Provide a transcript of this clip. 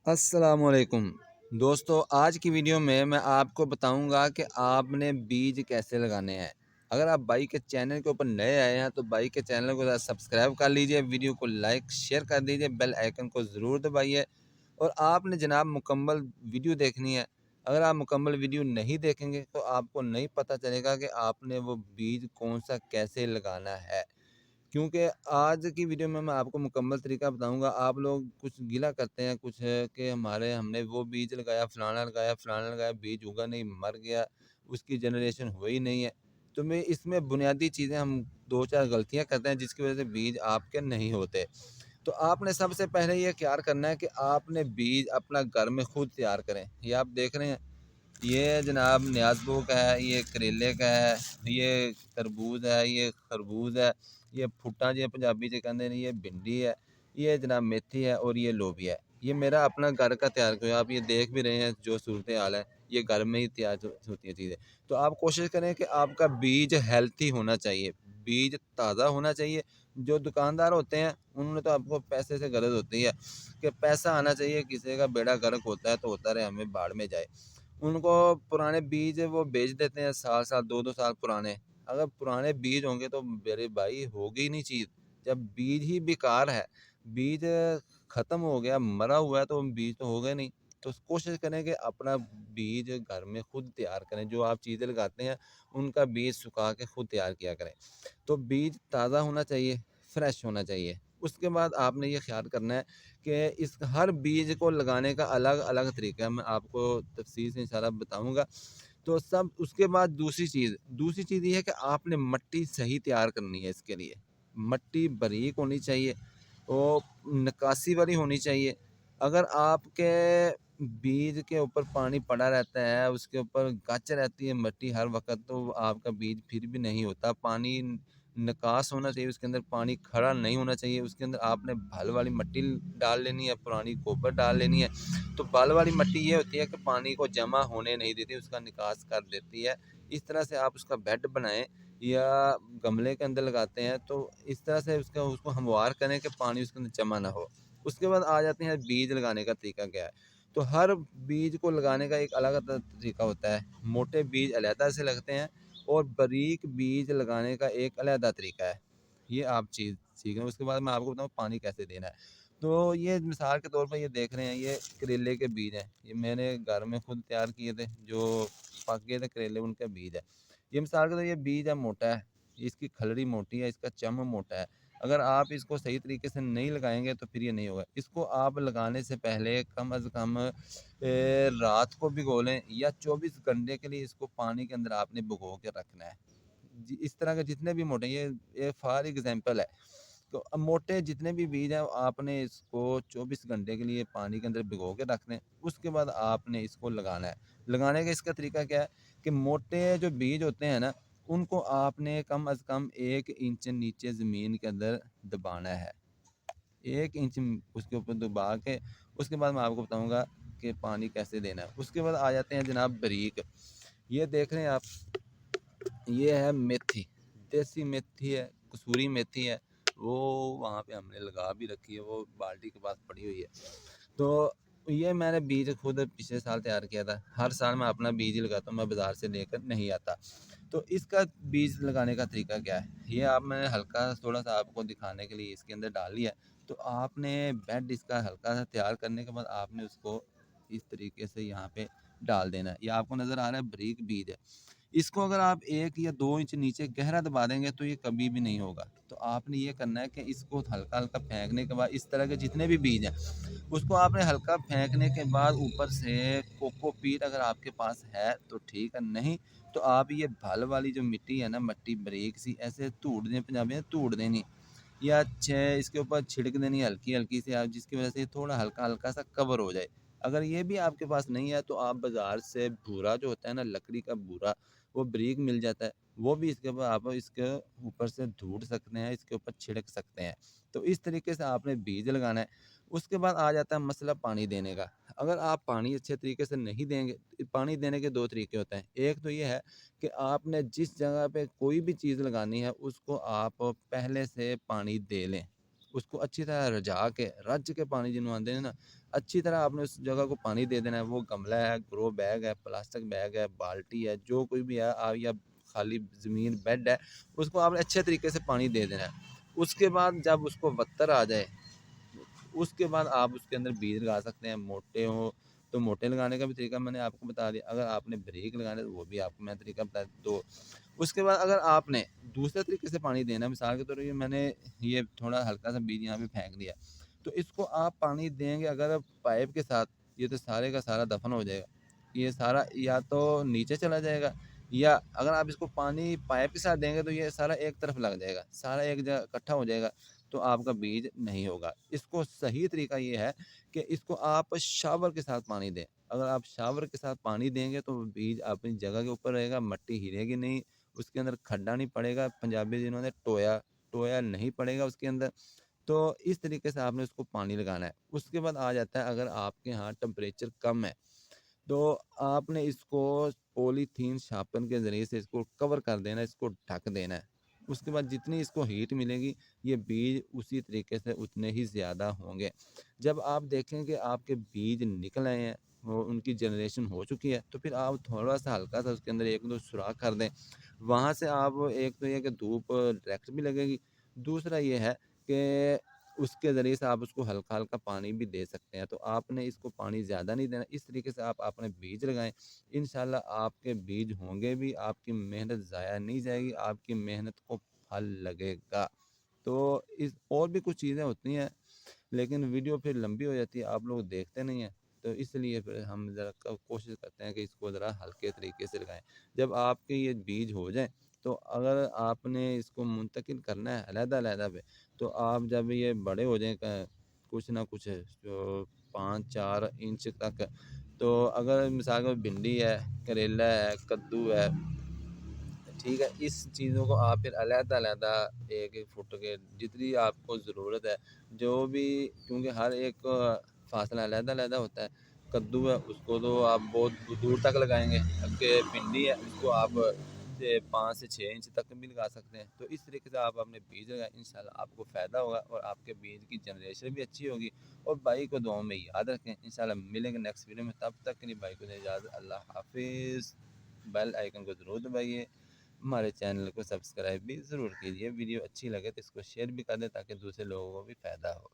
अस्सलामुअलैकुम दोस्तों, आज की वीडियो में मैं आपको बताऊंगा कि आपने बीज कैसे लगाने हैं। अगर आप भाई के चैनल के ऊपर नए आए हैं तो भाई के चैनल को सब्सक्राइब कर लीजिए, वीडियो को लाइक शेयर कर दीजिए, बेल आइकन को ज़रूर दबाइए। और आपने जनाब मुकम्मल वीडियो देखनी है। अगर आप मुकम्मल वीडियो नहीं देखेंगे तो आपको नहीं पता चलेगा कि आपने वो बीज कौन सा कैसे लगाना है। क्योंकि आज की वीडियो में मैं आपको मुकम्मल तरीका बताऊंगा। आप लोग कुछ गिला करते हैं कुछ है कि हमने वो बीज लगाया, फलाना लगाया, बीज उगा नहीं, मर गया, उसकी जनरेशन हुई नहीं है। तो मैं इसमें बुनियादी चीज़ें हम 2-4 गलतियां करते हैं जिसकी वजह से बीज आपके नहीं होते। तो आपने सबसे पहले ये ख्याल करना है कि आपने बीज अपना घर में खुद तैयार करें। ये आप देख रहे हैं, ये जनाब न्याज़बो का है, ये करेले का है, ये तरबूज है, ये खरबूज है, ये फुट्टा जो पंजाबी च कहते हैं, ये भिंडी है, ये जनाब मेथी है और ये लोबिया है। ये मेरा अपना घर का तैयार किया, आप ये देख भी रहे हैं जो सूरत हाल है, ये घर में ही तैयार होती है चीज़ें। तो आप कोशिश करें कि आपका बीज हेल्थी होना चाहिए, बीज ताज़ा होना चाहिए। जो दुकानदार होते हैं उन्होंने तो आपको पैसे से गरज होती है कि पैसा आना चाहिए, किसी का बेड़ा गर्क होता है तो होता रहे, हमें बाढ़ में जाए। उनको पुराने बीज वो बेच देते हैं, साल-साल 2-2 साल पुराने। अगर पुराने बीज होंगे तो मेरे भाई होगी नहीं चीज़। जब बीज ही बेकार है, बीज ख़त्म हो गया, मरा हुआ है तो बीज तो होगा नहीं। तो कोशिश करें कि अपना बीज घर में खुद तैयार करें। जो आप चीज़ें लगाते हैं, उनका बीज सुखा के खुद तैयार किया करें। तो बीज ताज़ा होना चाहिए, फ्रेश होना चाहिए। उसके बाद आपने ये ख़्याल करना है कि इस हर बीज को लगाने का अलग-अलग तरीका है, मैं आपको तफ़सील से इंशाल्लाह बताऊँगा। तो सब उसके बाद दूसरी चीज़ ये है कि आपने मिट्टी सही तैयार करनी है इसके लिए। मिट्टी बारीक होनी चाहिए और निकासी वाली होनी चाहिए। अगर आपके बीज के ऊपर पानी पड़ा रहता है, उसके ऊपर गच रहती है मिट्टी हर वक़्त, तो आपका बीज फिर भी नहीं होता। पानी निकास होना चाहिए, उसके अंदर पानी खड़ा नहीं होना चाहिए। उसके अंदर आपने भल वाली मिट्टी डाल लेनी है, पुरानी गोबर डाल लेनी है। तो भल वाली मिट्टी ये होती है कि पानी को जमा होने नहीं देती, उसका निकास कर देती है। इस तरह से आप उसका बेड बनाएँ या गमले के अंदर लगाते हैं तो इस तरह से उसको हमवार करें कि पानी उसके अंदर जमा ना हो। उसके बाद आ जाते हैं बीज लगाने का तरीका क्या है। तो हर बीज को लगाने का एक अलग तरीका होता है। मोटे बीज अलहदा से लगते हैं और बारीक बीज लगाने का एक अलहदा तरीका है। ये आप चीज़ सीखें। उसके बाद मैं आपको बताऊँ पानी कैसे देना है। तो ये मिसाल के तौर पर ये देख रहे हैं, ये करेले के बीज हैं। ये मैंने घर में खुद तैयार किए थे, जो पक गए थे करेले उनका बीज है। ये मिसाल के तौर ये बीज है मोटा है, इसकी खलड़ी मोटी है, इसका चम मोटा है। अगर आप इसको सही तरीके से नहीं लगाएँगे तो फिर ये नहीं होगा। इसको आप लगाने से पहले कम अज़ कम रात को भिगो लें या 24 घंटे के लिए इसको पानी के अंदर आपने भिगो के रखना है। जी, इस तरह के जितने भी मोटे ये फॉर एग्ज़ाम्पल है। तो अब मोटे जितने भी बीज हैं आपने इसको 24 घंटे के लिए पानी के अंदर भिगो के रख दें। उसके बाद आपने इसको लगाना है। लगाने का इसका तरीका क्या है कि मोटे जो बीज होते हैं ना, उनको आपने कम अज़ कम 1 इंच नीचे ज़मीन के अंदर दबाना है। 1 इंच उसके ऊपर दबा के उसके बाद मैं आपको बताऊँगा कि पानी कैसे देना है। उसके बाद आ जाते हैं जनाब बारीक। ये देख रहे हैं आप, ये है मेथी, देसी मेथी है, कसूरी मेथी है, वो वहाँ पे हमने लगा भी रखी है, वो बाल्टी के पास पड़ी हुई है। तो ये मैंने बीज खुद पिछले साल तैयार किया था। हर साल मैं अपना बीज ही लगाता हूँ, मैं बाज़ार से लेकर नहीं आता। तो इसका बीज लगाने का तरीका क्या है? ये आप मैंने हल्का थोड़ा-सा आपको दिखाने के लिए इसके अंदर डाल लिया है। तो आपने बेड इसका हल्का-सा तैयार करने के बाद आपने उसको इस तरीके से यहाँ पे डाल देना है। ये आपको नज़र आ रहा है बारीक बीज है। इसको अगर आप 1 या 2 इंच नीचे गहरा दबा देंगे तो ये कभी भी नहीं होगा। तो आपने ये करना है कि इसको हल्का-हल्का फेंकने के बाद इस तरह के जितने भी बीज हैं, उसको आपने हल्का फेंकने के बाद ऊपर से कोकोपीट अगर आपके पास है तो ठीक है, नहीं तो आप ये भल वाली जो मिट्टी है ना, मिट्टी बारीक सी ऐसे धूड़ दें, पंजाबी में धूड़ देनी या इसके ऊपर छिड़क देनी हल्की-हल्की सी, आप जिसकी वज़ह से ये थोड़ा हल्का-हल्का सा कवर हो जाए। अगर ये भी आपके पास नहीं है तो आप बाज़ार से भूरा जो होता है ना, लकड़ी का भूरा, वो बारीक मिल जाता है। वो भी इसके ऊपर आप इसके ऊपर से धूड़ सकते हैं, इसके ऊपर छिड़क सकते हैं। तो इस तरीके से आपने बीज लगाना है। उसके बाद आ जाता है मसला पानी देने का। अगर आप पानी अच्छे तरीके से नहीं देंगे, पानी देने के 2 तरीके होते हैं। एक तो ये है कि आपने जिस जगह पे कोई भी चीज़ लगानी है, उसको आप पहले से पानी दे लें। उसको अच्छी तरह रजा के रज के पानी जिन्हों आते हैं ना, अच्छी तरह आपने उस जगह को पानी दे देना है। वो गमला है, ग्रो बैग है, प्लास्टिक बैग है, बाल्टी है, जो कोई भी है या खाली ज़मीन बेड है, उसको आपने अच्छे तरीके से पानी दे देना है। उसके बाद जब उसको वत्तर आ जाए, उसके बाद आप उसके अंदर बीज लगा सकते हैं। मोटे हो तो मोटे लगाने का भी तरीका मैंने आपको बता दिया, अगर आपने बारीक लगाने तो वो भी आपको मैं तरीका बता दिया। तो उसके बाद अगर आपने दूसरे तरीके से पानी देना है, मिसाल के तौर पर मैंने ये थोड़ा हल्का सा बीज यहाँ पे फेंक दिया, तो इसको आप पानी देंगे अगर पाइप के साथ, ये तो सारे का सारा दफन हो जाएगा। ये सारा या तो नीचे चला जाएगा, या अगर आप इसको पानी पाइप के साथ देंगे तो ये सारा एक तरफ लग जाएगा, सारा एक जगह इकट्ठा हो जाएगा, तो आपका बीज नहीं होगा। इसको सही तरीका ये है कि इसको आप शावर के साथ पानी दें। अगर आप शावर के साथ पानी देंगे तो बीज अपनी जगह के ऊपर रहेगा, मिट्टी हिलेगी नहीं, उसके अंदर खड्डा नहीं पड़ेगा, पंजाबी जिन्होंने टोया टोया नहीं पड़ेगा उसके अंदर। तो इस तरीके से आपने उसको पानी लगाना है। उसके बाद आ जाता है, अगर आपके यहाँ टेम्परेचर कम है तो आपने इसको पॉलीथीन शापन के ज़रिए से इसको कवर कर देना है, इसको ढक देना है। उसके बाद जितनी इसको हीट मिलेगी, ये बीज उसी तरीके से उतने ही ज़्यादा होंगे। जब आप देखें कि आपके बीज निकल आए हैं, वो उनकी जनरेशन हो चुकी है, तो फिर आप थोड़ा-सा हल्का-सा उसके अंदर 1-2 सुराख कर दें। वहाँ से आप, एक तो ये कि धूप डायरेक्ट भी लगेगी, दूसरा ये है कि उसके ज़रिए से आप उसको हल्का-हल्का पानी भी दे सकते हैं। तो आपने इसको पानी ज़्यादा नहीं देना, इस तरीके से आप अपने बीज लगाएँ। इंशाल्लाह आपके बीज होंगे भी, आपकी मेहनत ज़ाया नहीं जाएगी, आपकी मेहनत को फल लगेगा। तो इस और भी कुछ चीज़ें होती हैं, लेकिन वीडियो फिर लंबी हो जाती है, आप लोग देखते नहीं हैं। तो इसलिए फिर हम ज़रा क कोशिश करते हैं कि इसको ज़रा हल्के तरीके से लगाएँ। जब आपके ये बीज हो जाएँ, तो अगर आपने इसको मुंतकिल करना है अलहदा-अलहदा पे, तो आप जब ये बड़े हो जाएँ कुछ ना कुछ जो 5-4 इंच तक, तो अगर मिसाल के भिंडी है, करेला है, कद्दू है, ठीक है, इस चीज़ों को आप फिर अलहदा-अलहदा 1-1 फुट के जितनी आपको ज़रूरत है, जो भी, क्योंकि हर एक फ़ासला अलहदा-अलहदा होता है। कद्दू है उसको तो आप बहुत दूर तक लगाएँगे, जबकि भिंडी है उसको आप से 5 से 6 इंच तक भी लगा सकते हैं। तो इस तरीके से आप अपने बीज लगाएँ, इंशाल्लाह आपको फ़ायदा होगा और आपके बीज की जनरेशन भी अच्छी होगी। और भाई को दुआओं में याद रखें। इंशाल्लाह मिलेंगे नेक्स्ट वीडियो में, तब तक के लिए भाई को दें इजाज़त। अल्लाह हाफ़िज़। बेल आइकन को ज़रूर दबाइए। हमारे चैनल को सब्सक्राइब भी ज़रूर कीजिए। वीडियो अच्छी लगे तो इसको शेयर भी कर दें ताकि दूसरे लोगों को भी फ़ायदा हो।